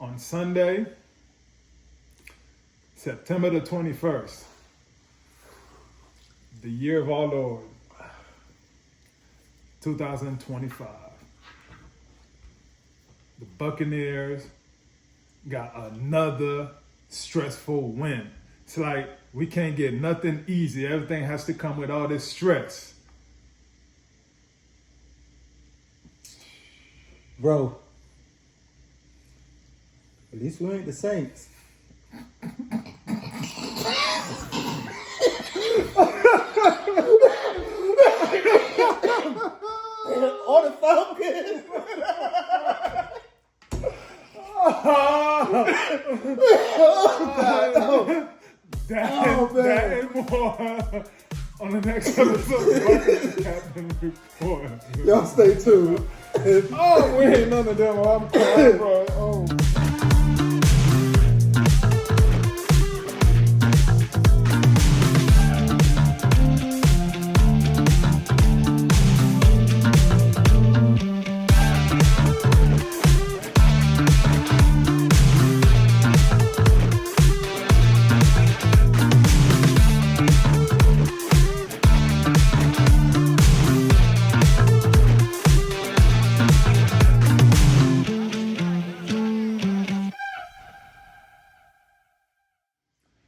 on Sunday, September the 21st, the year of our Lord, 2025. The Buccaneers got another stressful win. It's like we can't get nothing easy. Everything has to come with all this stress. Bro, at least we ain't the Saints. Or the Falcons. That and more on the next episode of Buccaneers Captain Report. Y'all stay tuned. Oh, we ain't none of them. I'm crying, bro. Oh.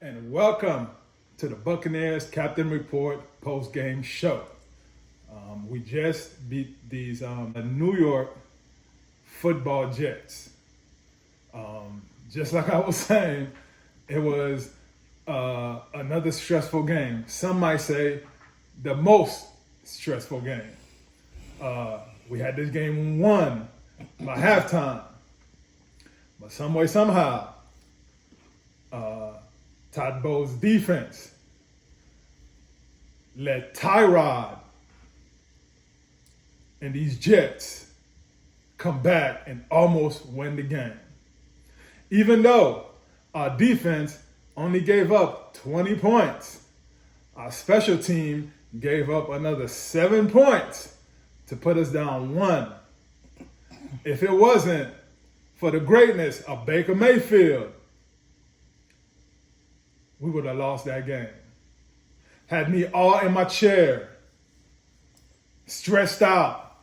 And welcome to the Buccaneers Captain Report post-game show. We just beat these the New York football Jets. Just like I was saying, it was another stressful game. Some might say the most stressful game. We had this game won by halftime, but some way, somehow, Todd Bowles' defense let Tyrod and these Jets come back and almost win the game. Even though our defense only gave up 20 points, our special team gave up another 7 points to put us down 1. If it wasn't for the greatness of Baker Mayfield, we would have lost that game. Had me all in my chair, stressed out,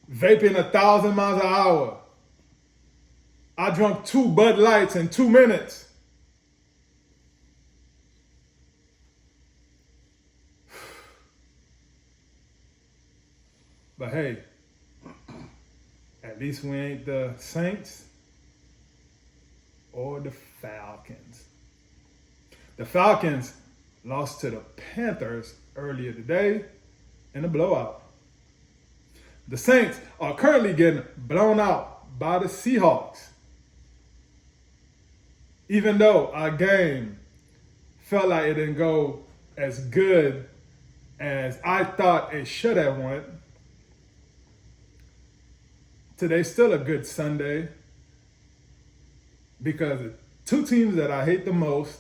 vaping 1,000 miles an hour. I drank 2 Bud Lights in 2 minutes. But hey, at least we ain't the Saints or the Falcons. The Falcons lost to the Panthers earlier today in a blowout. The Saints are currently getting blown out by the Seahawks. Even though our game felt like it didn't go as good as I thought it should have went, today's still a good Sunday because the 2 teams that I hate the most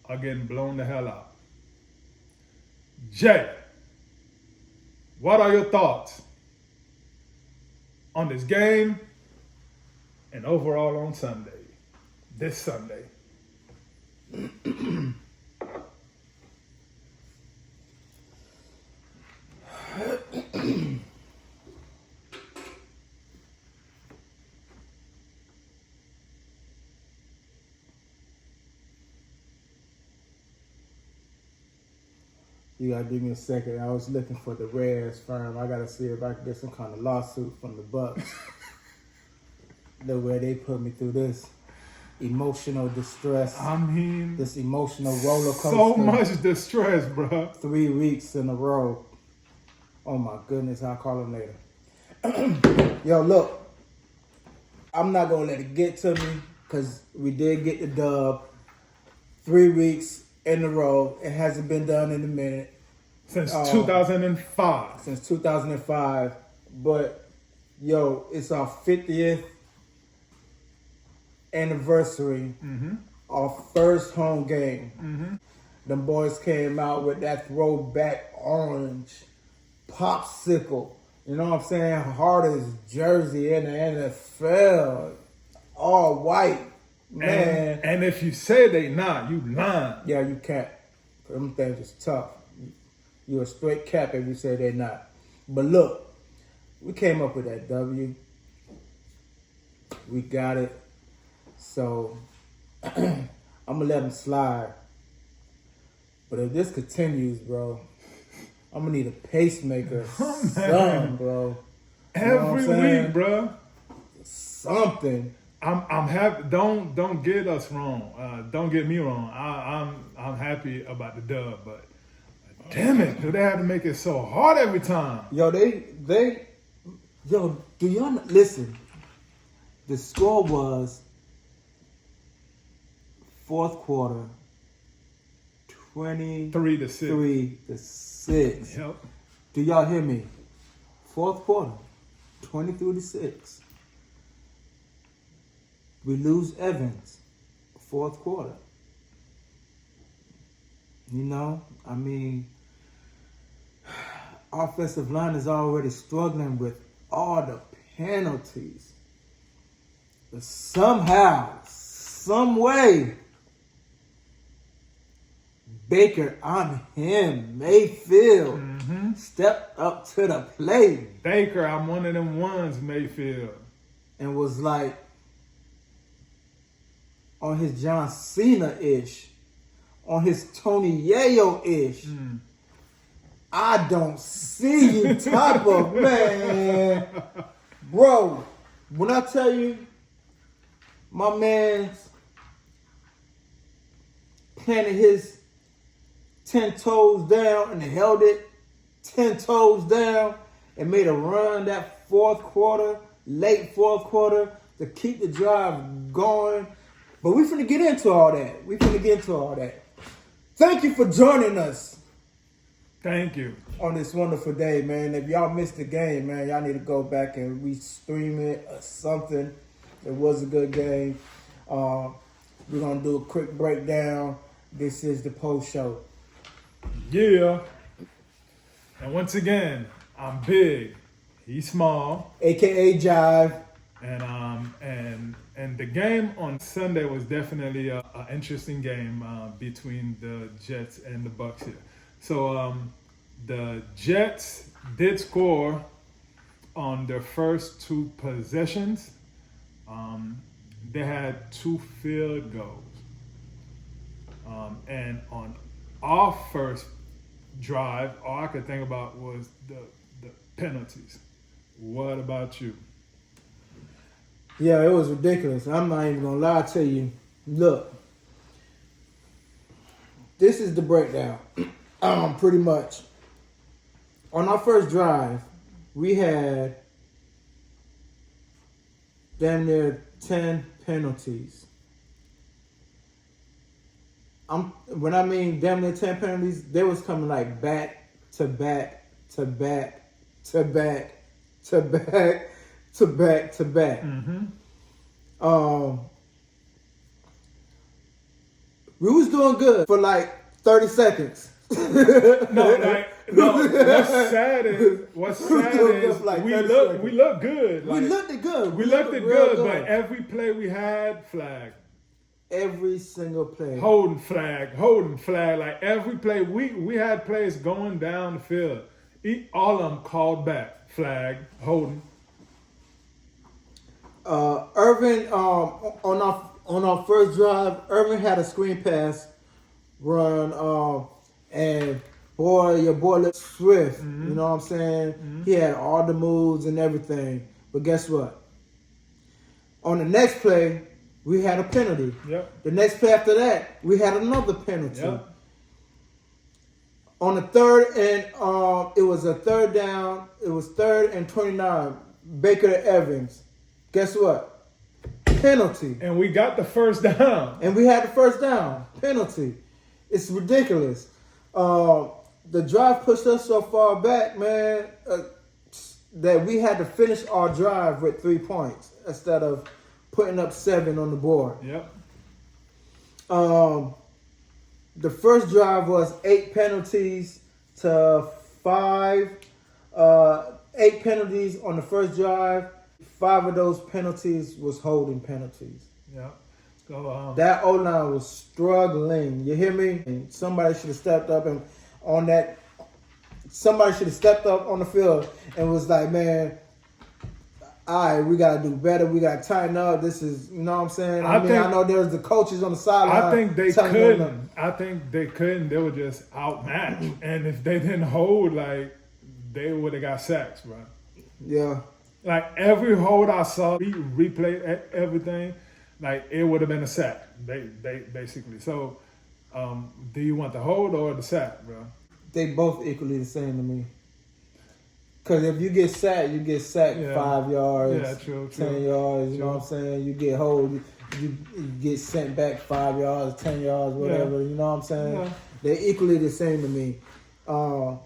are getting blown the hell out. Jay, what are your thoughts on this game and overall on Sunday, this Sunday? You gotta give me a second. I was looking for the Rares firm. I gotta see if I can get some kind of lawsuit from the Bucs. The way they put me through this emotional distress. I mean, this emotional roller coaster. So much distress, bro. 3 weeks in a row. Oh my goodness, I'll call him later. Yo, look. I'm not gonna let it get to me because we did get the dub. 3 weeks in a row. It hasn't been done in a minute. Since 2005. Since 2005. But, yo, it's our 50th anniversary. Our first home game. Them boys came out with that throwback orange popsicle. You know what I'm saying? Hardest jersey in the NFL. all white. Man. And if you say they not, you lying. Yeah, you can't. Them things is tough. You're a straight cap if you say they're not. But look, we came up with that W. We got it. So I'm gonna let them slide. But if this continues, bro, I'm gonna need a pacemaker, something, bro. Every week, bro. Something. I'm happy. Don't get us wrong. Don't get me wrong. I'm happy about the dub, but damn it, do they have to make it so hard every time? Yo, do y'all listen? The score was fourth quarter, 23 to 6. Yep. Do y'all hear me? Fourth quarter, 23 to 6. We lose Evans, fourth quarter. You know, I mean, offensive line is already struggling with all the penalties. But somehow, some way, Baker, Mayfield stepped up to the plate. Baker, I'm one of them ones, Mayfield. And was like, on his John Cena-ish, on his Tony Yayo-ish. I don't see you type of man. Bro, when I tell you, my man's planted his 10 toes down and held it 10 toes down and made a run that fourth quarter, late fourth quarter, to keep the drive going. But we finna get into all that. Thank you for joining us. Thank you. On this wonderful day, man. If y'all missed the game, man, y'all need to go back and re-stream it or something. It was a good game. We're going to do a quick breakdown. This is the post show. Yeah. And once again, I'm big. He's small. AKA Jive. And the game on Sunday was definitely an interesting game between the Jets and the Bucs here. So the Jets did score on their first 2 possessions. They had 2 field goals. And on our first drive, all I could think about was the penalties. What about you? Yeah, it was ridiculous. I'm not even going to lie to you. Look, this is the breakdown. Pretty much. On our first drive, we had damn near 10 penalties. When I mean damn near 10 penalties, they was coming like back to back to back to back to back to back to back. We was doing good for like 30 seconds. What's sad is like we look good. We looked it good. We looked it good, but every play we had, flag. Every single play. Holding flag. Like every play, we had plays going down the field. All of them called back. Flag, holding. Irvin, on our first drive, Irvin had a screen pass run, and your boy looked swift. You know what I'm saying? He had all the moves and everything. But guess what? On the next play, we had a penalty. Yep. The next play after that, we had another penalty. Yep. On the third and it was a third down. It was 3rd and 29. Baker to Evans. Guess what? Penalty. And we got the first down. And we had the first down. Penalty. It's ridiculous. The drive pushed us so far back, man, that we had to finish our drive with 3 points instead of putting up 7 on the board. Yep. The first drive was 8 penalties to 5. 8 penalties on the first drive. 5 of those penalties was holding penalties. Yeah. So That O-line was struggling. You hear me? And somebody should have stepped up and on that. Somebody should have stepped up on the field and was like, man, all right, we got to do better. We got to tighten up. This is, you know what I'm saying? I know there's the coaches on the sideline. I think they couldn't. I think they couldn't. They were just outmatched. And if they didn't hold, like, they would have got sacks, bro. Yeah. Like, every hold I saw, we replayed everything, like, it would have been a sack, basically. So, do you want the hold or the sack, bro? They both equally the same to me. Because if you get sacked, 5 yards, yeah, true, 10 yards, you know what I'm saying? You get hold, you get sent back 5 yards, 10 yards, whatever, you know what I'm saying? Yeah. They're equally the same to me. I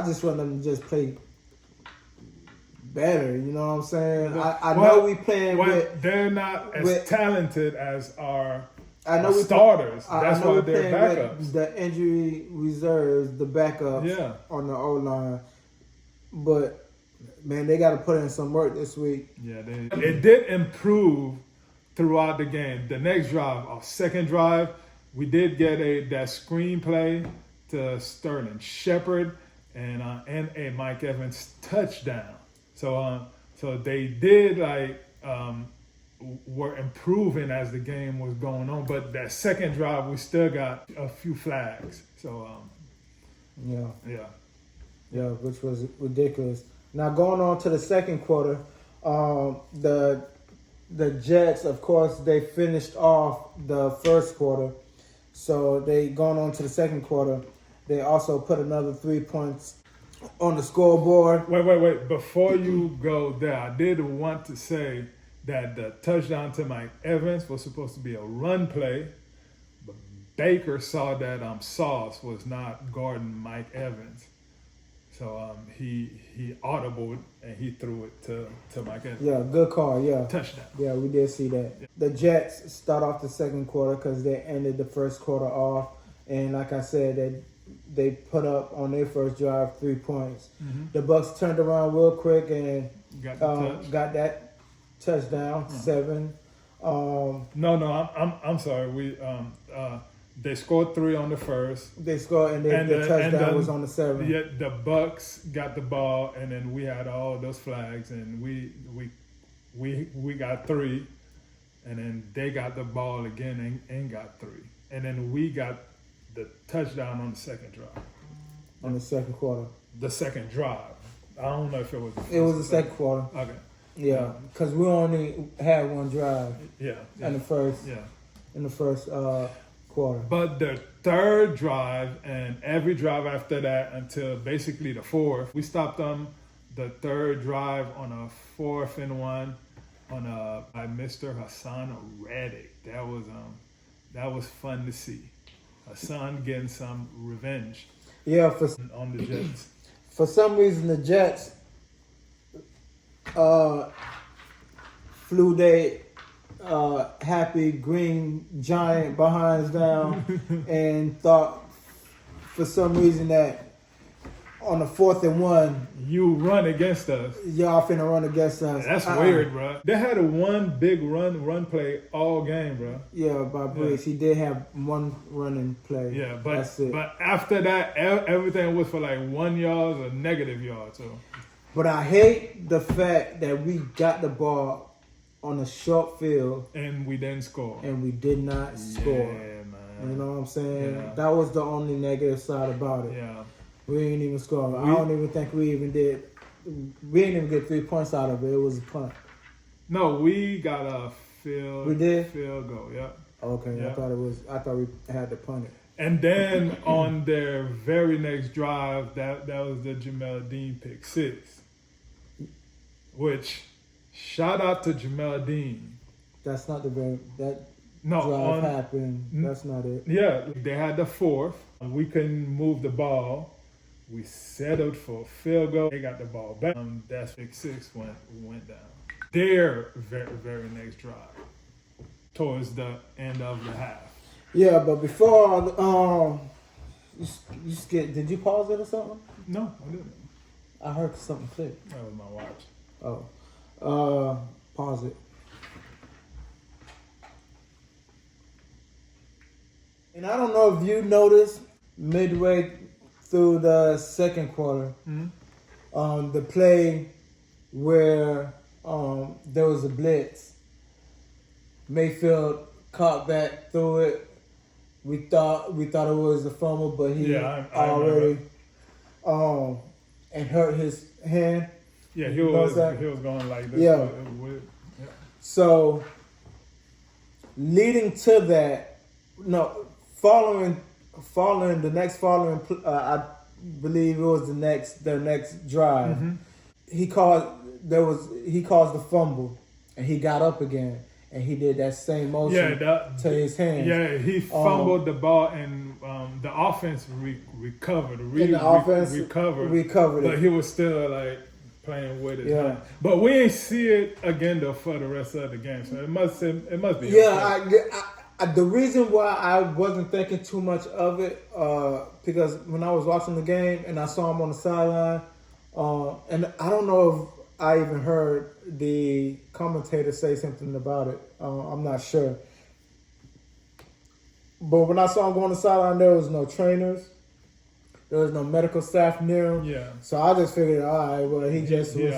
just want them to just play better, you know what I'm saying? I know we playing with... They're not as talented as our we starters. That's why they're backups. The injury reserves, the backups on the O-line. But, man, they got to put in some work this week. Yeah, it did improve throughout the game. The next drive, our second drive, we did get that screenplay to Sterling Shepard and a Mike Evans touchdown. So they did were improving as the game was going on. But that second drive, we still got a few flags. So yeah, which was ridiculous. Now going on to the second quarter, the Jets, of course, they finished off the first quarter. So they going on to the second quarter. They also put another 3 points on the scoreboard. Wait. Before you go there, I did want to say that the touchdown to Mike Evans was supposed to be a run play, but Baker saw that Sauce was not guarding Mike Evans. So he audibled and he threw it to Mike Evans. Yeah, good call, yeah. Touchdown. Yeah, we did see that. Yeah. The Jets start off the second quarter because they ended the first quarter off. And like I said, they put up on their first drive 3 points. Mm-hmm. The Bucs turned around real quick and got that touchdown, 7. I'm sorry. They scored 3 on the first. They scored, and the touchdown was on the 7. Yeah, the Bucs got the ball, and then we had all those flags, and we got 3, and then they got the ball again and got 3, and then we got the touchdown on the second drive. On the second quarter. The second drive. I don't know if it was. It was the second quarter. Okay. Yeah, because we only had one drive. Yeah. In the first. Yeah. In the first quarter. But the third drive and every drive after that until basically the fourth, we stopped them. The third drive on a 4th and 1 by Mr. Hassan Reddick. That was fun to see. Hassan getting some revenge. Yeah, on the Jets. For some reason, the Jets flew their happy green giant behinds down and thought for some reason that on the 4th and 1 you run against us. Y'all finna run against us. That's weird, bro. They had a one big run play all game, bro. Yeah, by Briggs. He did have one running play. Yeah, but that's it. But after that, everything was for like 1 yard or negative yards. So. But I hate the fact that we got the ball on a short field and we didn't score. And we did not score. Yeah, man. You know what I'm saying? Yeah. That was the only negative side about it. Yeah. We didn't even score. I don't even think we even did. We didn't even get 3 points out of it. It was a punt. No, we got a field. We did? Field goal. Yep. Okay. Yep. I thought we had to punt it. And then on their very next drive, that was the Jamel Dean pick 6. Which, shout out to Jamel Dean. That's not the very drive happened. That's not it. Yeah, they had the 4th. We couldn't move the ball. We settled for a field goal. They got the ball back. That's pick 6 went down. Their very, very next drive towards the end of the half. Yeah, but before did you pause it or something? No, I didn't. I heard something click. That was my watch. Oh. Pause it. And I don't know if you noticed midway through the second quarter, the play where there was a blitz. Mayfield caught back through it. We thought it was a fumble, but he I already and hurt his hand. Yeah, he was going like this. Yeah. So leading to that, following the next I believe it was their next drive. He caused the fumble, and he got up again, and he did that same motion to his hand. Yeah, he fumbled the ball, and the offense recovered. Recovered, but he was still like playing with it. Yeah, but we ain't see it again though for the rest of the game, so it must be. Yeah, the reason why I wasn't thinking too much of it, because when I was watching the game and I saw him on the sideline, and I don't know if I even heard the commentator say something about it. I'm not sure. But when I saw him go on the sideline, there was no trainers. There was no medical staff near him. Yeah. So I just figured, all right, well, he just was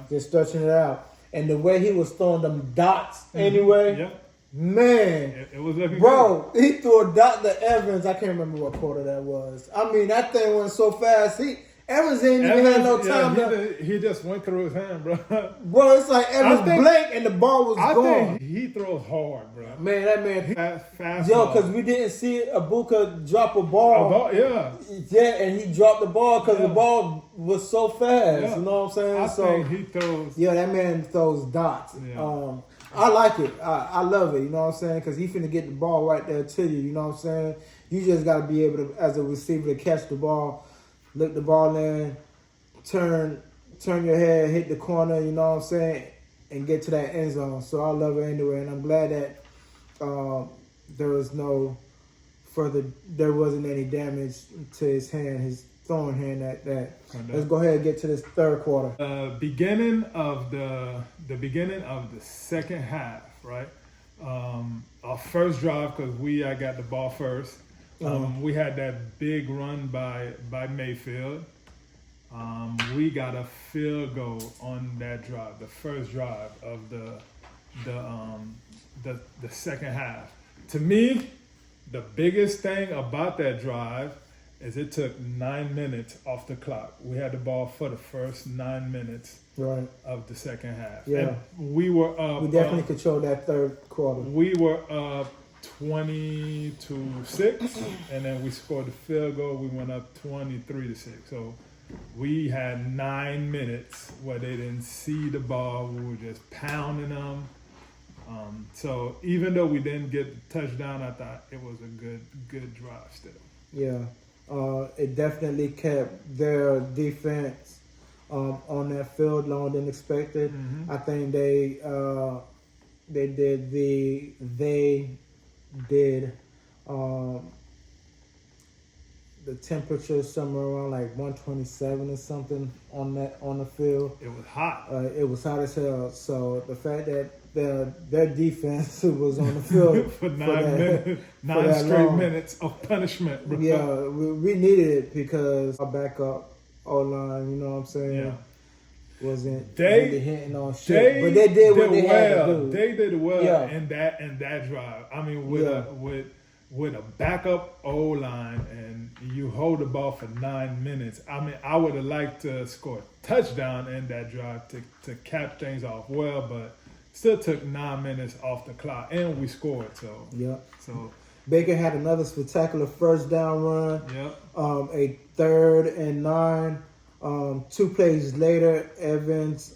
just stretching it out. And the way he was throwing them dots anyway. Yeah. Man, it was looking bro, good. He threw a dot to Evans. I can't remember what quarter that was. I mean, that thing went so fast. Evans ain't even had no time. He just went through his hand, bro. Bro, it's like Evans blinked and the ball was gone. I think he throws hard, bro. Man, that man fast. Yo, because we didn't see Abuka drop a ball. Yeah, and he dropped the ball because the ball was so fast. Yeah. You know what I'm saying? I think he throws. Yeah, that man throws dots. Yeah. I like it. I love it. You know what I'm saying? Because he finna get the ball right there to you. You know what I'm saying? You just got to be able to, as a receiver, to catch the ball, look the ball in, turn your head, hit the corner. You know what I'm saying? And get to that end zone. So I love it anyway, and I'm glad that there wasn't any damage to his hand, his throwing hand. Let's go ahead and get to this third quarter. Beginning of the second half, right? Our first drive, because I got the ball first. We had that big run by Mayfield. We got a field goal on that drive, the first drive of the second half. To me, the biggest thing about that drive is it took 9 minutes off the clock. We had the ball for the first 9 minutes of the second half. Yeah, and we were up. We definitely controlled that third quarter. We were up 20-6, and then we scored the field goal. We went up 23-6. So we had 9 minutes where they didn't see the ball. We were just pounding them. So even though we didn't get the touchdown, I thought it was a good drive still. Yeah. It definitely kept their defense on that field longer than expected. Mm-hmm. I think they did the temperature somewhere around like 127 or something on the field. It was hot. It was hot as hell. So the fact that their defense was on the field for 9 straight minutes of punishment. Bro. Yeah, we needed it because our backup O-line, you know what I'm saying, wasn't really hitting on shit. But they did what they had to do. They did well in that drive. I mean, with a backup O-line and you hold the ball for 9 minutes. I mean, I would have liked to score a touchdown in that drive to cap things off well, but still took 9 minutes off the clock, and we scored. So So Baker had another spectacular first down run. A 3rd and 9. 2 plays later, Evans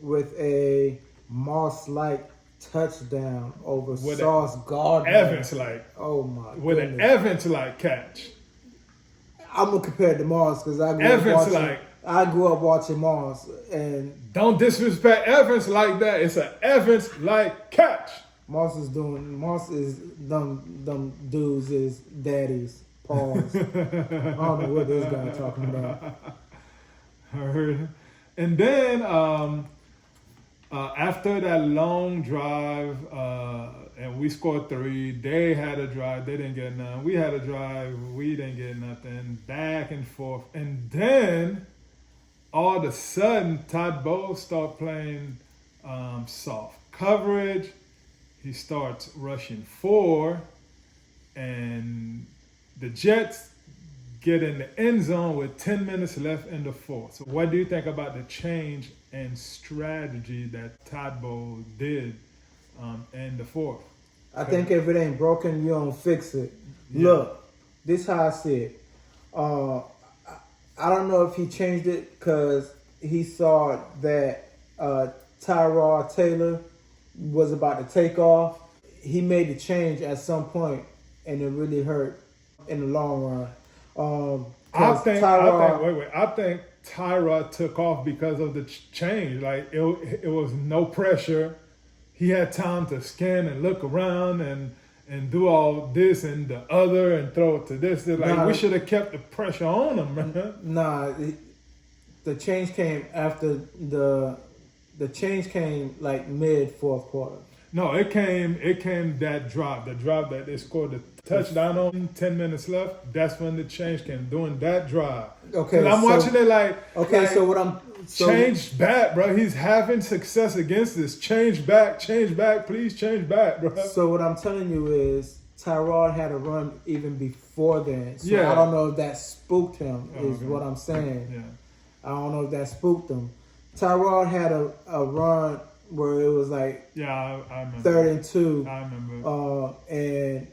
with a Moss-like touchdown over Sauce Gardner. Oh my goodness. With an Evans-like catch. I'm gonna compare it to Moss because I grew up watching Moss, and don't disrespect Evans like that. It's an Evans-like catch. Moss is them dudes is daddies. Pause. I don't know what this guy talking about. Heard. And then After that long drive, and we scored 3, they had a drive, they didn't get none. We had a drive, we didn't get nothing. Back and forth. And then, all of a sudden, Todd Bowles started playing soft coverage. He starts rushing 4. And the Jets get in the end zone with 10 minutes left in the 4th. So what do you think about the change and strategy that Todd Bowles did in the 4th? I think if it ain't broken, you don't fix it. Yeah. Look, this is how I see it. I don't know if he changed it because he saw that Tyrod Taylor was about to take off. He made the change at some point, and it really hurt in the long run. I think Tyrod took off because of the change. Like it was no pressure. He had time to scan and look around and do all this and the other and throw it to this. We should have kept the pressure on him, man. Nah, the change came after the change came like mid 4th quarter. No, it came that drive. The drive that they scored the touchdown on, 10 minutes left. That's when the change came, doing that drive. Okay, I'm watching it like so what I'm change back, bro. He's having success against this. Change back, please change back, bro. So what I'm telling you is Tyrod had a run even before then. So Yeah. I don't know if that spooked him, is Okay. what I'm saying. Yeah. I don't know if that spooked him. Tyrod had a run where it was like Yeah, I remember. 3rd and 2. I remember. And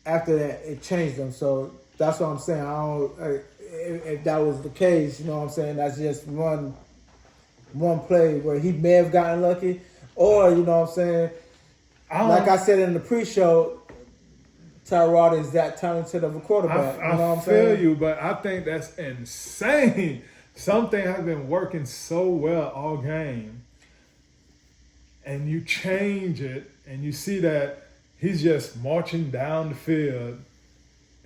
after that, it changed them. So that's what I'm saying. I don't. If that was the case, you know what I'm saying. That's just one play where he may have gotten lucky, or you know what I'm saying. Like I said in the pre-show, Tyrod is that talented of a quarterback. You know what I'm saying? I feel you, but I think that's insane. Something has been working so well all game, and you change it, and you see that he's just marching down the field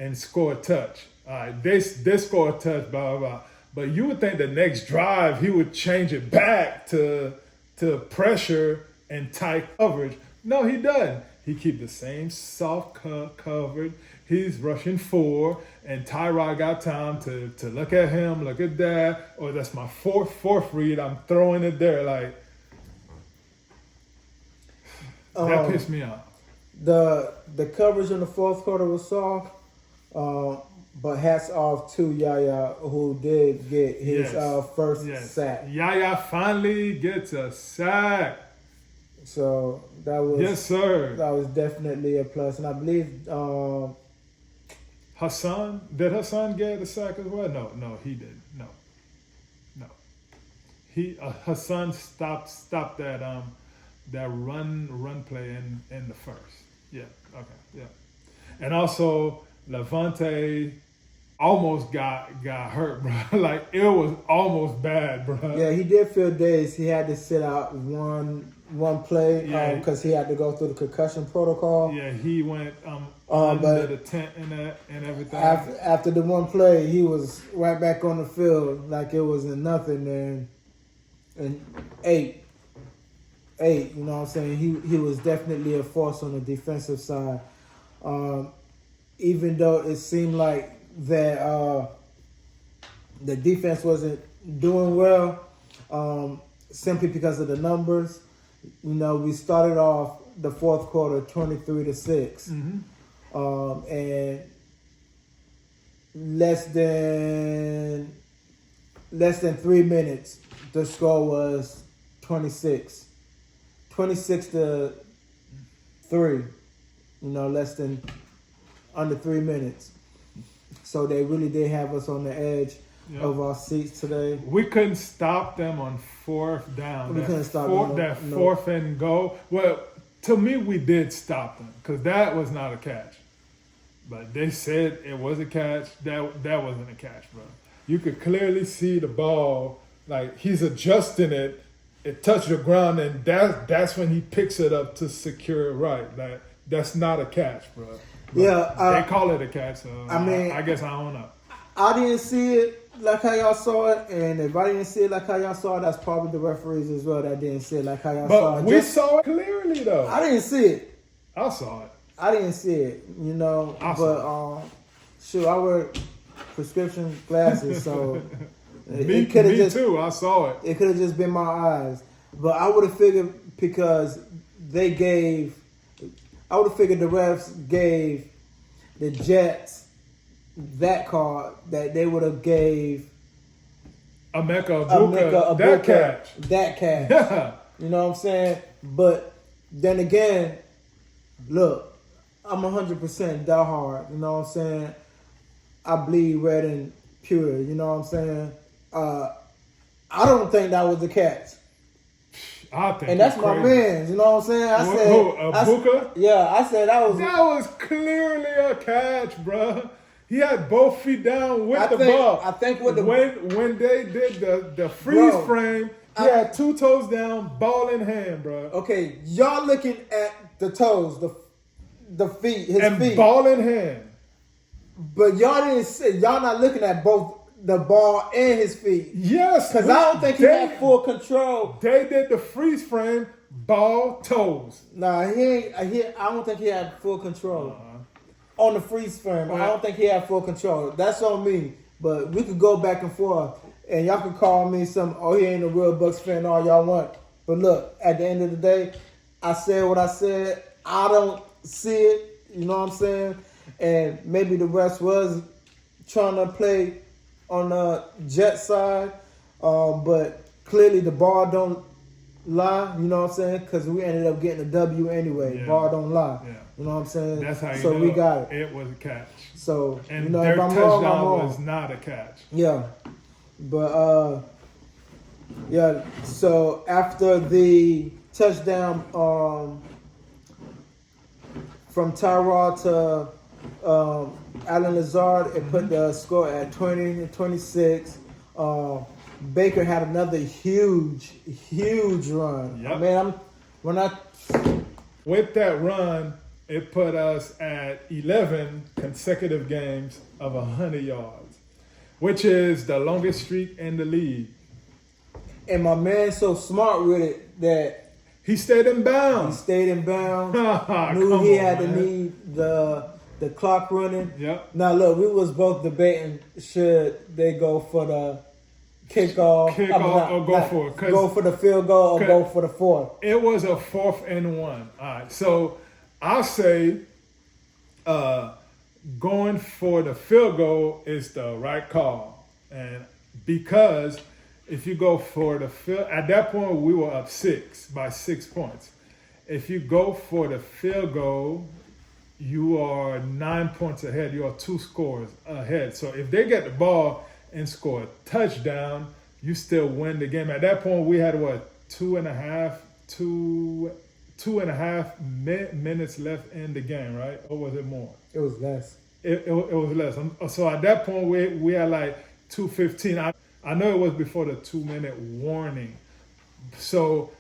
and score a touch. All right, they score a touch, blah, blah, blah. But you would think the next drive he would change it back to pressure and tight coverage. No, he doesn't. He keeps the same soft coverage. He's rushing 4, and Tyrod got time to look at him, look at that. Or that's my fourth read. I'm throwing it there. Like, that pissed me off. The coverage in the 4th quarter was soft, but hats off to Yaya, who did get his first sack. Yaya finally gets a sack. So that was yes, sir. That was definitely a plus, and I believe Hassan get a sack as well? No, he didn't. No. He Hassan stopped that run play in the first. Yeah. Okay. Yeah. And also Levante almost got hurt, bro. Like it was almost bad, bro. Yeah, he did feel dazed. He had to sit out one play because he had to go through the concussion protocol. Yeah, he went under the tent and everything. After the one play, he was right back on the field like it wasn't nothing. And 8, you know what I'm saying? He was definitely a force on the defensive side. Even though it seemed like that the defense wasn't doing well, simply because of the numbers. You know, we started off the 4th quarter 23-6, and less than 3 minutes, the score was 26 to 3. You know, under 3 minutes. So they really did have us on the edge of our seats today. We couldn't stop them on 4th down. We couldn't stop them. That 4th and go. Well, to me, we did stop them because that was not a catch. But they said it was a catch. That wasn't a catch, bro. You could clearly see the ball. Like he's adjusting it. It touched the ground, and that's when he picks it up to secure it right. Like that's not a catch, bro. But yeah, they call it a catch. So I guess I don't know. I didn't see it, like how y'all saw it, and if I didn't see it like how y'all saw it, that's probably the referees as well that didn't see it like how y'all saw But it. we saw it clearly, though. I didn't see it. I saw it. I didn't see it, you know. Shoot, I wear prescription glasses, so Me too. I saw it. It could have just been my eyes, but I would have figured because I would have figured the refs gave the Jets that card that they would have gave Emeka Egbuka that catch. That catch. Yeah. You know what I'm saying? But then again, look, I'm 100% diehard. You know what I'm saying? I bleed red and pure. You know what I'm saying? I don't think that was the catch. I think, and that's my man. You know what I'm saying? I said that was clearly a catch, bro. He had both feet down with the ball. I think when they did the freeze frame, he had 2 toes down, ball in hand, bro. Okay, y'all looking at the toes, the feet, his feet, and ball in hand. But y'all not looking at both the ball and his feet. Yes, because I don't think he had full control. They did the freeze frame, ball, toes. Nah, I don't think he had full control on the freeze frame. I don't think he had full control. That's on me. But we could go back and forth, and y'all can call me he ain't a real Bucs fan, all y'all want. But look, at the end of the day, I said what I said. I don't see it. You know what I'm saying? And maybe the refs was trying to play on the Jets side, but clearly the ball don't lie. You know what I'm saying? Because we ended up getting a W anyway. Yeah. Ball don't lie. Yeah. You know what I'm saying? That's how you so know we got it. It was a catch. So and if their I'm touchdown wrong, I'm wrong. was not a catch. Yeah, but yeah. So after the touchdown from Tyrod to Alan Lazard, it put the score at 20-26. Baker had another huge run. Yep. Man, with that run, it put us at 11 consecutive games of 100 yards, which is the longest streak in the league. And my man's so smart with it that he stayed in bounds. Knew he had to need the clock running. Yep. Now look, we was both debating should they go for the kickoff or go for it. Go for the field goal or go for the fourth. It was a 4th and 1. All right, so I say going for the field goal is the right call, and because if you go for the field, at that point we were up 6 points. If you go for the field goal, you are 9 points ahead. You are 2 scores ahead. So if they get the ball and score a touchdown, you still win the game. At that point, we had 2.5 minutes left in the game, right? Or was it more? It was less. It was less. So at that point, we had like 2:15. I know it was before the 2-minute warning. So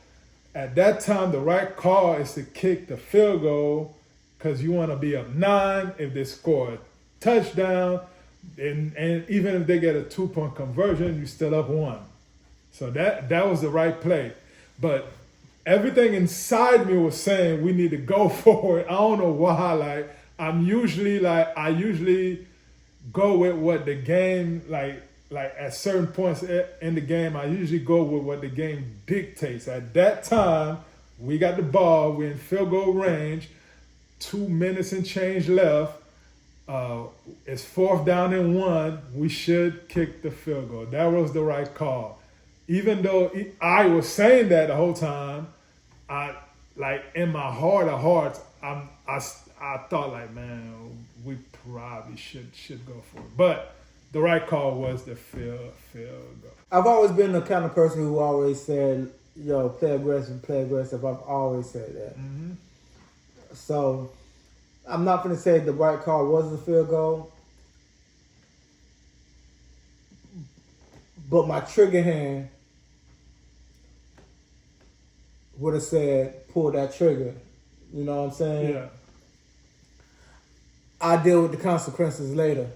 at that time, the right call is to kick the field goal because you want to be up 9 if they score a touchdown. And even if they get a 2-point conversion, you still up 1. So that was the right play. But everything inside me was saying we need to go for it. I don't know why. I usually go with what the game like at certain points in the game. I usually go with what the game dictates. At that time, we got the ball. We're in field goal range. 2 minutes and change left. It's 4th down and 1. We should kick the field goal. That was the right call. Even though I was saying that the whole time, in my heart of hearts, I thought man, we probably should go for it. But the right call was the field goal. I've always been the kind of person who always said, play aggressive, play aggressive. I've always said that. Mm-hmm. So I'm not going to say the right call was the field goal, but my trigger hand would have said, pull that trigger. You know what I'm saying? Yeah. I deal with the consequences later.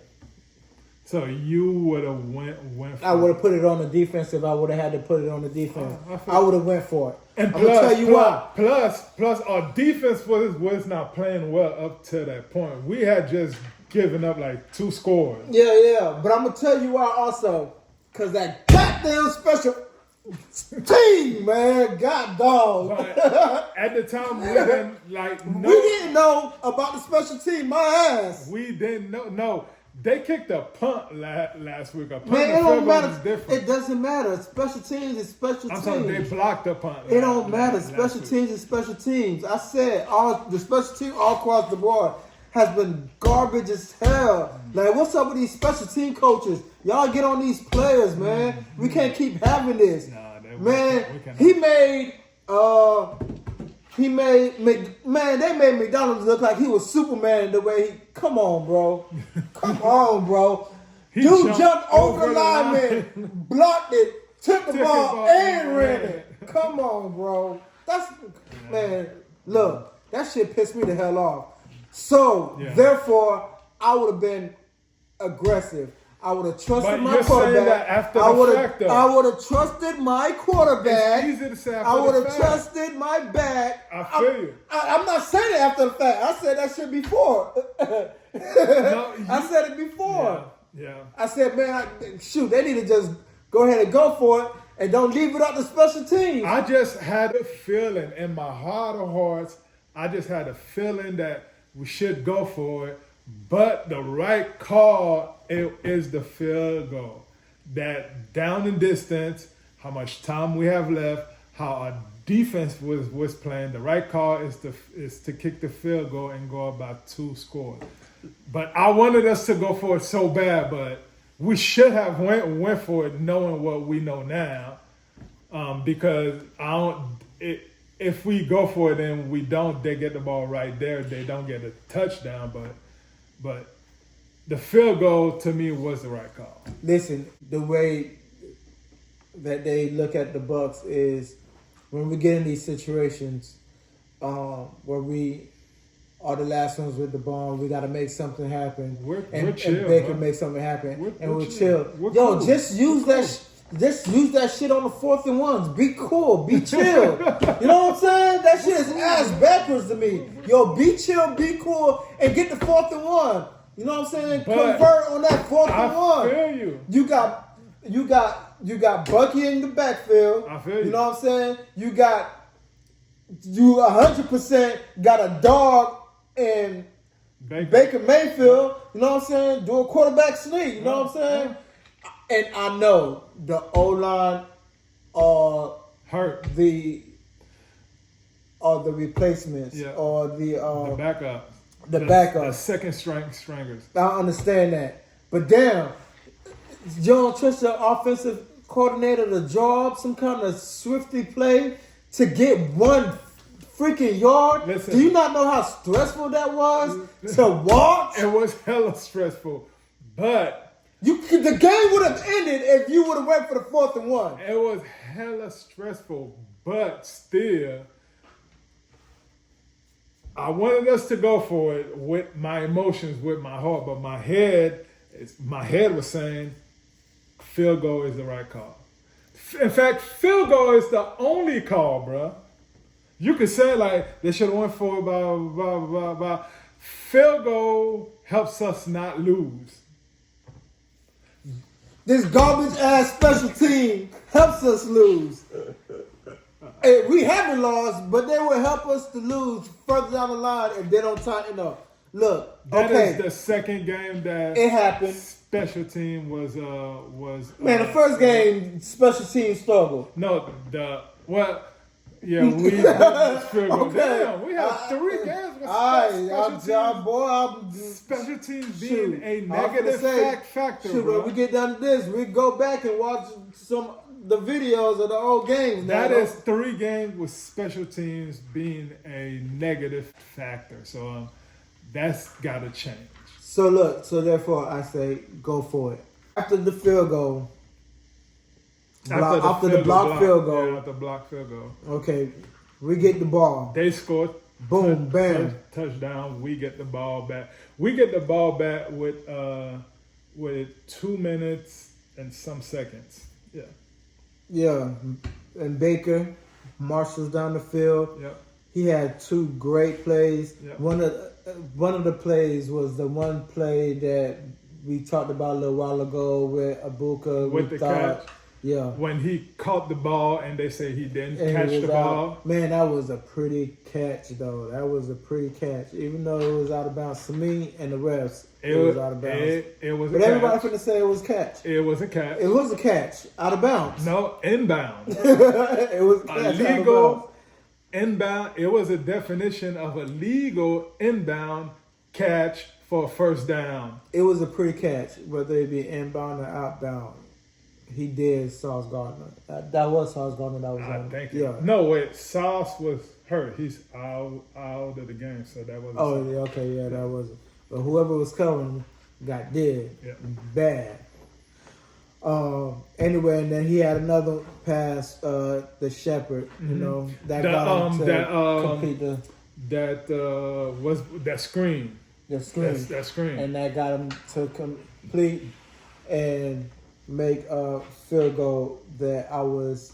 So you would have went for I would have put it on the defense if I would have had to put it on the defense. I I would have went for it. And I'm gonna tell you why. Plus, our defense was not playing well up to that point. We had just given up like 2 scores. Yeah. But I'm gonna tell you why also. Cause that goddamn special team, man, god dog. But at the time, we didn't know. We didn't know about the special team. My ass. We didn't know. No, they kicked a punt last week. A punt Man, it and don't field goal matter. is different. It doesn't matter. Special teams is special I'm teams. sorry, they blocked the punt. It don't matter. last Special week. teams is special teams. I said the special team all across the board has been garbage as hell. Like, what's up with these special team coaches? Y'all get on these players, man. We can't keep having this. Nah, man, we cannot. They made McDonald's look like he was Superman the way he. Come on, bro. Come on, bro. Dude jumped over the lineman, blocked it, took the ball, and ran it. Come on, bro. Man, look, that shit pissed me the hell off. So, therefore, I would have been aggressive. I would have trusted my quarterback. I would have trusted my quarterback. It's easy to say after I would the have fact. trusted my back. I feel you. I'm not saying it after the fact. I said that shit before. I said it before. Yeah. I said, man, they need to just go ahead and go for it and don't leave it up to special teams. I just had a feeling in my heart of hearts. I just had a feeling that we should go for it. But the right call is the field goal. That down and distance, how much time we have left, how our defense was playing. The right call is to kick the field goal and go about 2 scores. But I wanted us to go for it so bad, but we should have went for it knowing what we know now. Because if we go for it and we don't, they get the ball right there. They don't get a touchdown, but the field goal to me was the right call. Listen, the way that they look at the Bucs is when we get in these situations where we are the last ones with the ball, we got to make something happen. We're and chill, they bro. can make something happen, we're chill. chill. We're Yo, cool. just use that shit on the 4th and 1s. Be cool. Be chill. You know what I'm saying? That shit is ass backwards to me. Yo, be chill, be cool, and get the 4th and 1. You know what I'm saying? But convert on that 4th and 1. I feel you. You got Bucky in the backfield. I feel you. You know what I'm saying? You 100% got a dog in Baker Mayfield. You know what I'm saying? Do a quarterback sneak. You know what I'm saying? And I know the O-line or hurt the replacements or the backup. The backup. The second stringers. I understand that. But damn, you don't trust your offensive coordinator to draw up some kind of swifty play to get 1 freaking yard? Listen. Do you not know how stressful that was to watch? It was hella stressful, but the game would have ended if you would have went for the 4th and 1. it was hella stressful, but still, I wanted us to go for it with my emotions, with my heart, but my head was saying field goal is the right call. In fact, field goal is the only call, bro. You could say like they should have went for it, blah blah blah blah. Field goal helps us not lose. This garbage ass special team helps us lose. Hey, we haven't lost, but they will help us to lose further down the line if they don't tighten up. Look, That is the second game that it happened. Special team was Man, the first game special team struggled. No, we field goal. Okay. Damn, we have 3 games with special teams being a negative factor. Shoot, bro. when we get done to this, we go back and watch the videos of the old games. That is 3 games with special teams being a negative factor. So that's got to change. So therefore I say go for it. After the field goal. After the block field goal. Yeah, after the block field goal. Okay, we get the ball. They scored. Boom, bam. Touchdown. We get the ball back. We get the ball back with with 2 minutes and some seconds. Yeah. Yeah, and Baker marshals down the field. Yep. He had 2 great plays. Yep. One of the plays was the one play that we talked about a little while ago with Abuka. With the catch. Yeah. When he caught the ball and they say he didn't And catch it was the ball. out. Man, that was a pretty catch, though. That was a pretty catch. Even though it was out of bounds to me and the refs, it was out of bounds. It was a but catch. everybody finna say it was catch. It was a catch. It was a catch. Out of bounds. No, inbound. It was a catch. Illegal inbound. It was a definition of a legal inbound catch for a first down. It was a pretty catch, whether it be inbound or outbound. He did Sauce Gardner. That was Sauce Gardner that was on. Thank it. you. Yeah. No, wait. Sauce was hurt. He's out of the game, so that wasn't. Oh, yeah, okay, yeah, that wasn't. But whoever was covering got dead. Yeah. Bad. Anyway, and then he had another pass, the Shepherd, you know, that got him to complete that screen. the screen. That screen. And that got him to complete and make a field goal that I was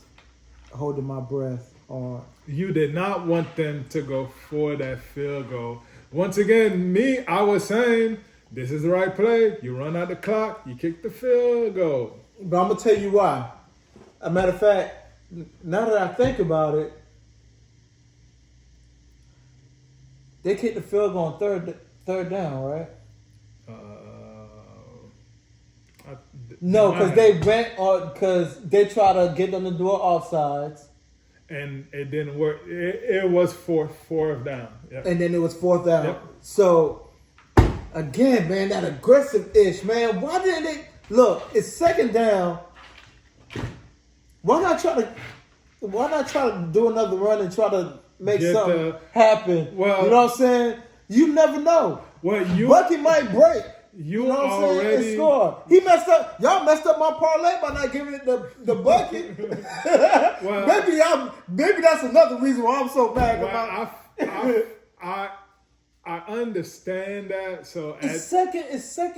holding my breath on. You did not want them to go for that field goal. Once again, I was saying, this is the right play. You run out the clock, you kick the field goal. But I'm going to tell you why. A matter of fact, now that I think about it, they kicked the field goal on third down, right? No, because they went on, because they tried to get them to do it offsides. And it didn't work. It was fourth down. Yep. And then it was 4th down. Yep. So, again, man, that aggressive-ish, man. Why didn't they... Look, it's 2nd down. Why not try to do another run and try to make something happen? Well, you know what I'm saying? You never know. Well, Bucky might break. You know what I'm saying? already And score. He messed up. Y'all messed up my parlay by not giving it the bucket. Well, maybe that's another reason why I'm so mad about. I understand that. So it's second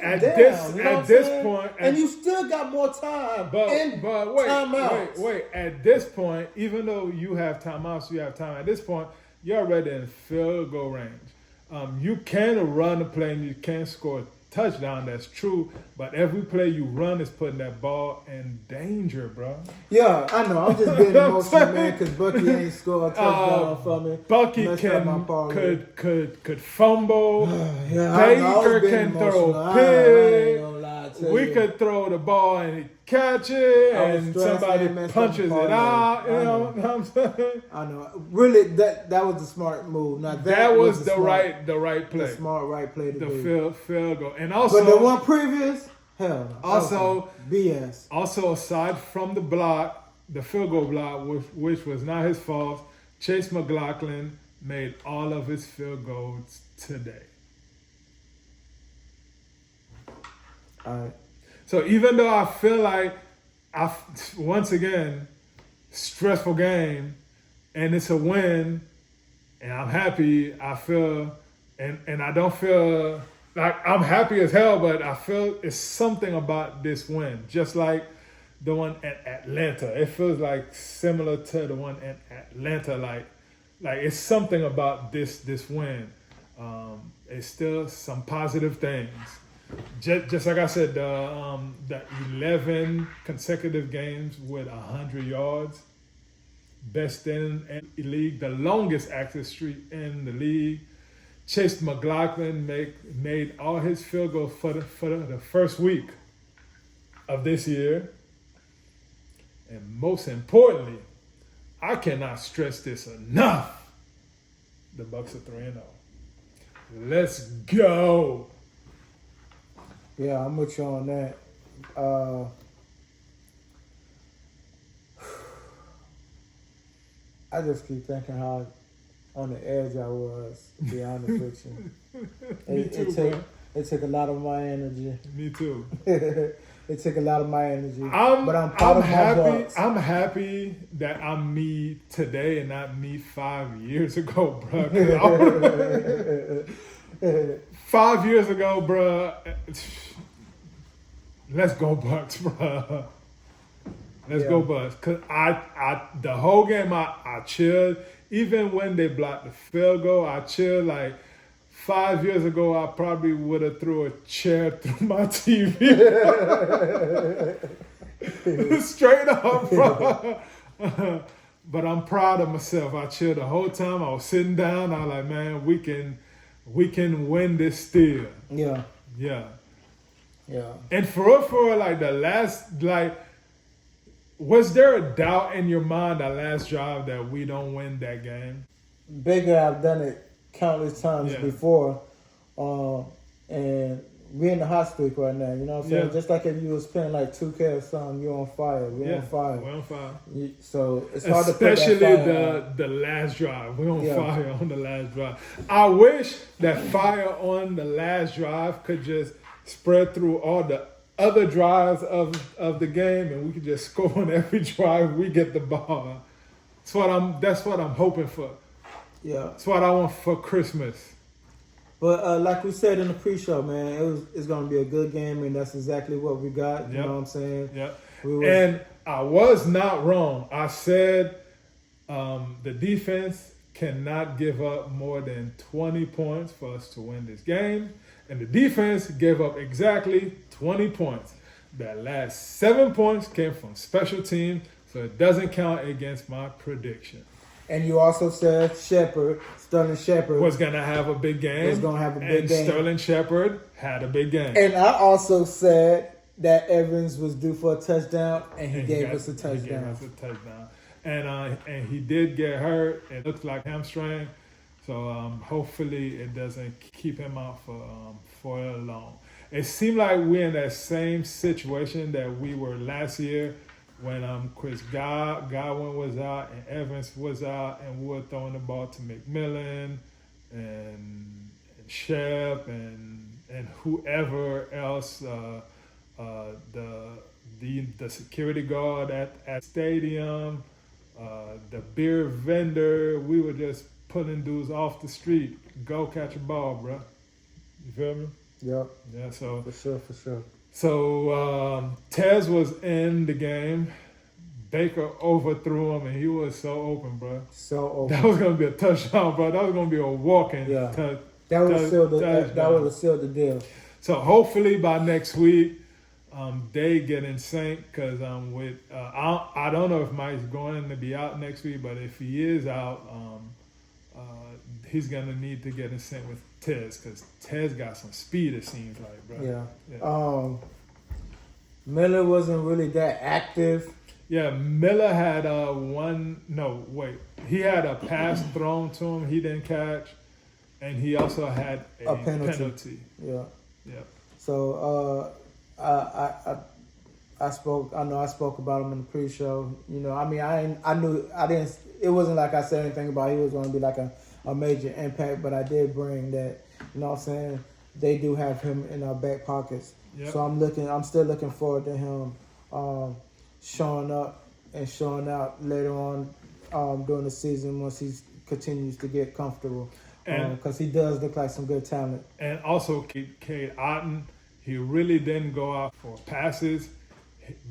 at down. This point, and you still got more time. But wait, timeouts. wait. At this point, even though you have timeouts, you have time. At this point, you're already in field goal range. You can run a play and you can score a touchdown. That's true. But every play you run is putting that ball in danger, bro. Yeah, I know. I'm just being emotional, man, because Bucky ain't scored a touchdown for me. Bucky could fumble. Baker can throw a pick. We could throw the ball and he catch it, and somebody punches it out. You know what I'm saying? I know. Really, that was the smart move. Now that was the right play. The smart right play to do. The field goal, and also. But the one previous, hell no. Also, BS. Also, aside from the block, the field goal block, which was not his fault, Chase McLaughlin made all of his field goals today. All right. So even though I feel like once again, stressful game, and it's a win, and I'm happy, I feel, and I don't feel like I'm happy as hell, but I feel it's something about this win, just like the one at Atlanta. It feels like similar to the one at Atlanta, like it's something about this win. It's still some positive things. Just like I said, the 11 consecutive games with 100 yards, best in the league, the longest active streak in the league. Chase McLaughlin made all his field goals for the first week of this year. And most importantly, I cannot stress this enough. The Bucs are 3-0. Let's go. Yeah, I'm with you on that. I just keep thinking how on the edge I was, to be honest with you. It took a lot of my energy. Me too. It took a lot of my energy. But I'm proud of happy. my Bucs. I'm happy that I'm me today and not me 5 years ago, bro. 5 years ago, bro. let's go Bucks, bro. Let's Yeah. go Bucks. Cause the whole game I chilled. Even when they blocked the field goal, I chilled. Like 5 years ago, I probably would have threw a chair through my TV. Straight up, bro. But I'm proud of myself. I chilled the whole time. I was sitting down. I was like, man, we can win this still. Yeah. Yeah. Yeah. And for real, like the last, like, was there a doubt in your mind that last drive that we don't win that game? Bigger, I've done it countless times Yeah. before. And we're in the hot streak right now. You know what I'm saying? Yeah. Just like if you was playing like 2K or something, you're on fire. We're on fire. We're on fire. So it's hard to put Especially that fire out. the last drive. We're on Yeah. fire on the last drive. I wish that fire on the last drive could just spread through all the other drives of the game, and we could just score on every drive we get the ball. That's what I'm hoping for. Yeah. That's what I want for Christmas. But like we said in the pre-show, man, it's going to be a good game, and that's exactly what we got. You Yep. know what I'm saying? Yeah. We was- And I was not wrong. I said the defense cannot give up more than 20 points for us to win this game. And the defense gave up exactly 20 points. That last 7 points came from special teams, so it doesn't count against my prediction. And you also said Sterling Shepard. Was going to have a big game. Was gonna have a big and game. Sterling Shepard had a big game. And I also said that Evans was due for a touchdown, and he gave us a He gave touchdown. us a touchdown. And he did get hurt. It looks like hamstring. So hopefully it doesn't keep him out for long. It seemed like we're in that same situation that we were last year when Chris Godwin was out and Evans was out, and we were throwing the ball to McMillan and Shep and whoever else, the security guard at stadium, the beer vendor. We were just pulling dudes off the street. Go catch a ball, bro. You feel me? Yep, Yeah. So for sure. so Tez was in the game. Baker overthrew him, and he was so open, bro. So open. That was gonna be a touchdown, bro. That was gonna be a walking. Yeah. touch. That would have sealed touchdown. the deal. So hopefully by next week, they get in sync because with I don't know if Mike's going to be out next week, but if he is out, he's gonna need to get in sync with Tez because Tez got some speed. It seems like, bro. Yeah. Miller wasn't really that active. Yeah, Miller had he had a pass thrown to him he didn't catch, and he also had a penalty. Yeah. Yeah. So I spoke about him in the pre-show. You know, I mean, it wasn't like I said anything about he was going to be like a major impact, but I did bring that. You know what I'm saying? They do have him in our back pockets. Yep. So I'm still looking forward to him showing up and showing out later on during the season once he continues to get comfortable. Because he does look like some good talent. And also, Cade Otton, he really didn't go out for passes,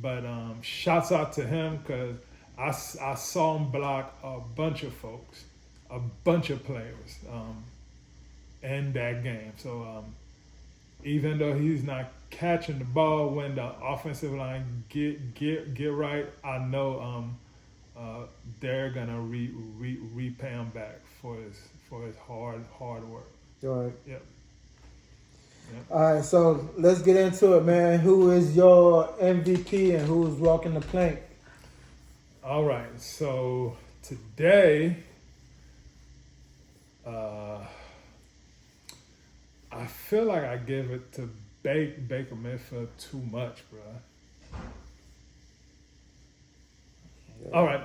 but shouts out to him because I saw him block a bunch of folks, a bunch of players in that game. So even though he's not catching the ball when the offensive line get right, I know they're gonna repay him back for his hard work. All right. Yep. All right, so let's get into it, man. Who is your MVP and who is walking the plank? All right, so today, I feel like I give it to Baker Mayfield too much, bro. All right,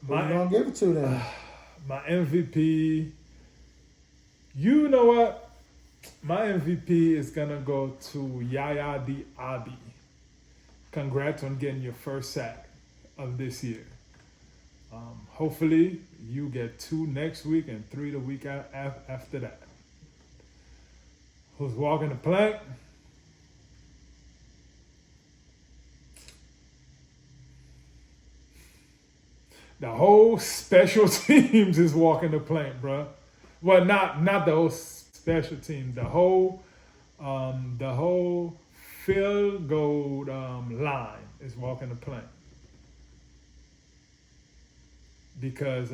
Who you gonna give it to then? my MVP. You know what? My MVP is gonna go to Yaya Diaby. Congrats on getting your first sack of this year. Hopefully you get 2 next week and 3 the week after that. Who's walking the plank? The whole special teams is walking the plank, bro. Well, not the whole special team. The whole field goal line is walking the plank because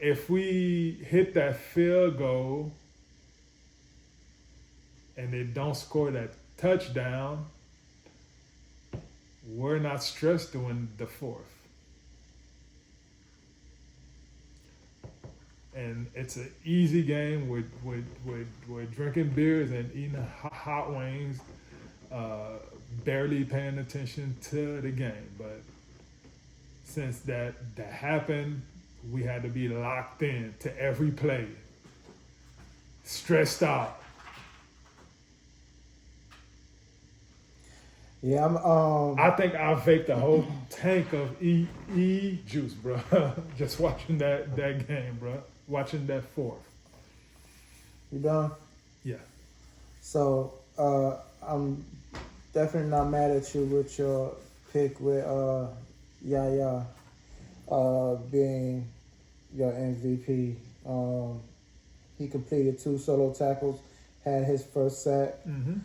if we hit that field goal and they don't score that touchdown, we're not stressed doing the fourth. And it's an easy game with drinking beers and eating hot wings, barely paying attention to the game. But since that happened, we had to be locked in to every play, stressed out. Yeah, I think I vaped a whole tank of E juice, bro. Just watching that game, bro. Watching that fourth. You done? Yeah. So I'm definitely not mad at you with your pick with Yaya being your MVP. He completed 2 solo tackles, had his first sack. Mm-hmm.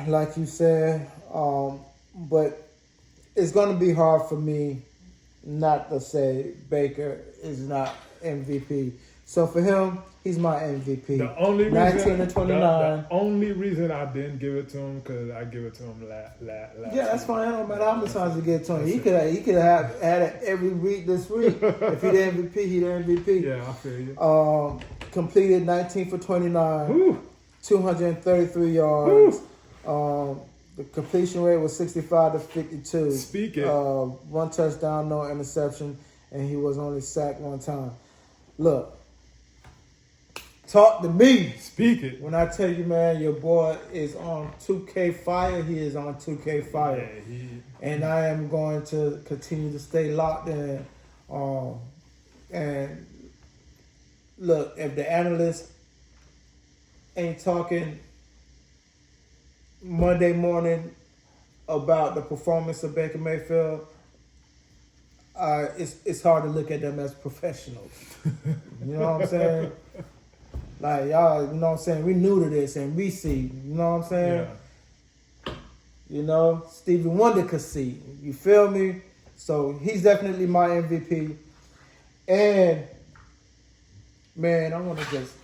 Like you said, but it's going to be hard for me not to say Baker is not MVP. So for him, he's my MVP. The only reason, 19 and 29. The only reason I didn't give it to him because I give it to him last. Yeah, that's fine. It don't matter how many times you get to him. He could have had it every week this week. If he the MVP, he the MVP. Yeah, I feel you. Completed 19 for 29. Woo. 233 yards. The completion rate was 65 to 52. Speak it. 1 touchdown, no interception, and he was only sacked 1 time. Look, talk to me. Speak it. When I tell you, man, your boy is on 2K fire. He is on 2K fire, and I am going to continue to stay locked in. And look, if the analysts ain't talking Monday morning about the performance of Baker Mayfield, it's hard to look at them as professionals. You know what I'm saying? Like, y'all, you know what I'm saying? We new to this and we see, you know what I'm saying? Yeah. You know, Stevie Wonder could see. You feel me? So he's definitely my MVP. And, man, I want to just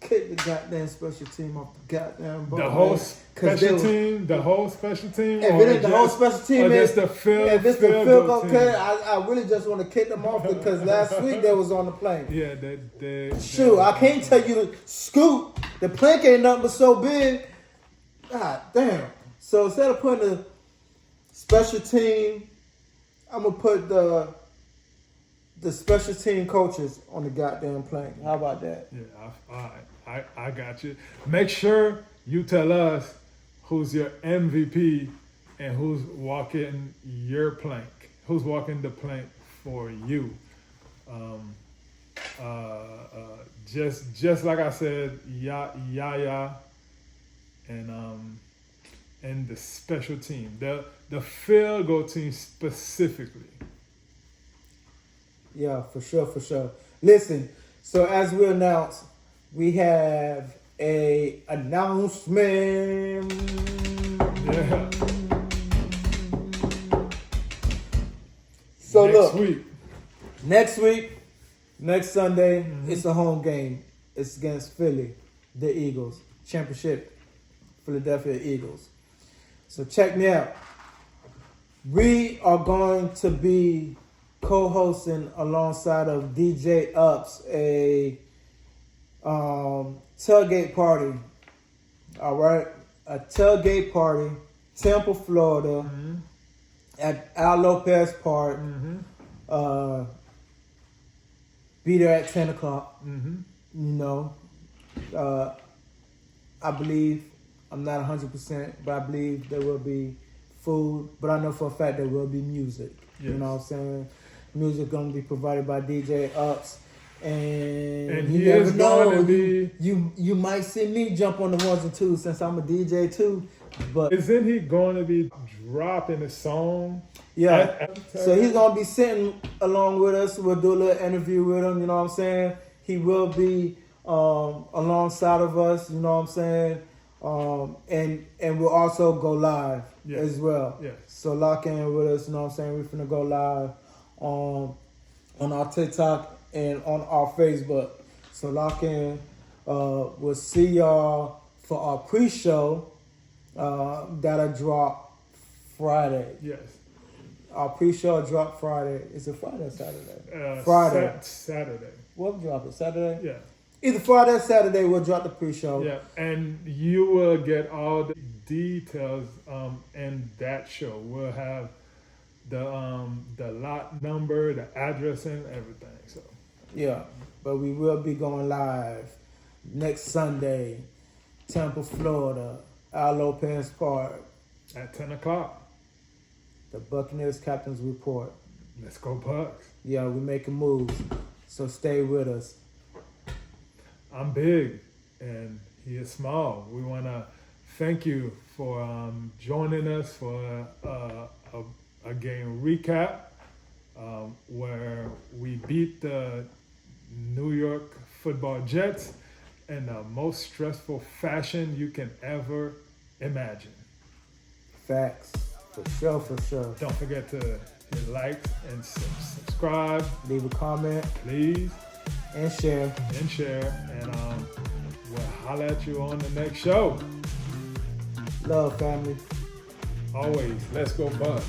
kick the goddamn special team off the goddamn ball. The whole special team. If it ain't the whole special team, if it's the field goal team, I really just want to kick them off because last week they was on the plane. Yeah, Shoot, I can't tell you to scoot. The plank ain't nothing but so big. God damn. So instead of putting the special team, I'm gonna put the special team coaches on the goddamn plank. How about that? Yeah, I got you. Make sure you tell us who's your MVP and who's walking your plank. Who's walking the plank for you? Just like I said, Yaya and the special team, the field goal team specifically. Yeah, for sure. Listen, so as we announced, we have a announcement. Yeah. So Next week, next Sunday, it's a home game. It's against Philly, the Eagles, championship, Philadelphia Eagles. So check me out. We are going to be co-hosting alongside of DJ Ups a tailgate party. All right, a tailgate party, Tampa, Florida, at Al Lopez Park. Be there at 10 o'clock. You know, I believe, I'm not 100%, but I believe there will be food. But I know for a fact there will be music. Yes. You know what I'm saying? Music going to be provided by DJ Ups. And you never know, you might see me jump on the ones and twos since I'm a DJ too. But Isn't he going to be dropping a song? yeah, so he's gonna be sitting along with us. We'll do a little interview with him. You know what I'm saying? He will be alongside of us. You know what I'm saying? And we'll also go live Yes. as well. Yes. So lock in with us. You know what I'm saying? We're finna go live on our TikTok and on our Facebook. So lock in. We'll see y'all for our pre-show that'll drop Friday. Yes. Our pre-show drop Friday. Is it Friday or Saturday? Friday. Saturday. We'll drop it Saturday. Yeah. Either Friday or Saturday, we'll drop the pre-show. Yeah, and you will get all the details in that show. We'll have the lot number, the address, and everything. So Yeah, but we will be going live next Sunday, Tampa, Florida, Al Lopez Park. at 10 o'clock, The Buccaneers Captain's Report. let's go Bucks. Yeah, we're making moves, so stay with us. I'm big and he is small. We want to thank you for joining us for a game recap where we beat the New York Football Jets in the most stressful fashion you can ever imagine. Facts, for sure, for sure. Don't forget to hit like and subscribe, Leave a comment please, and share. and we'll holler at you on the next show. Love, family. Always, let's go Bucks.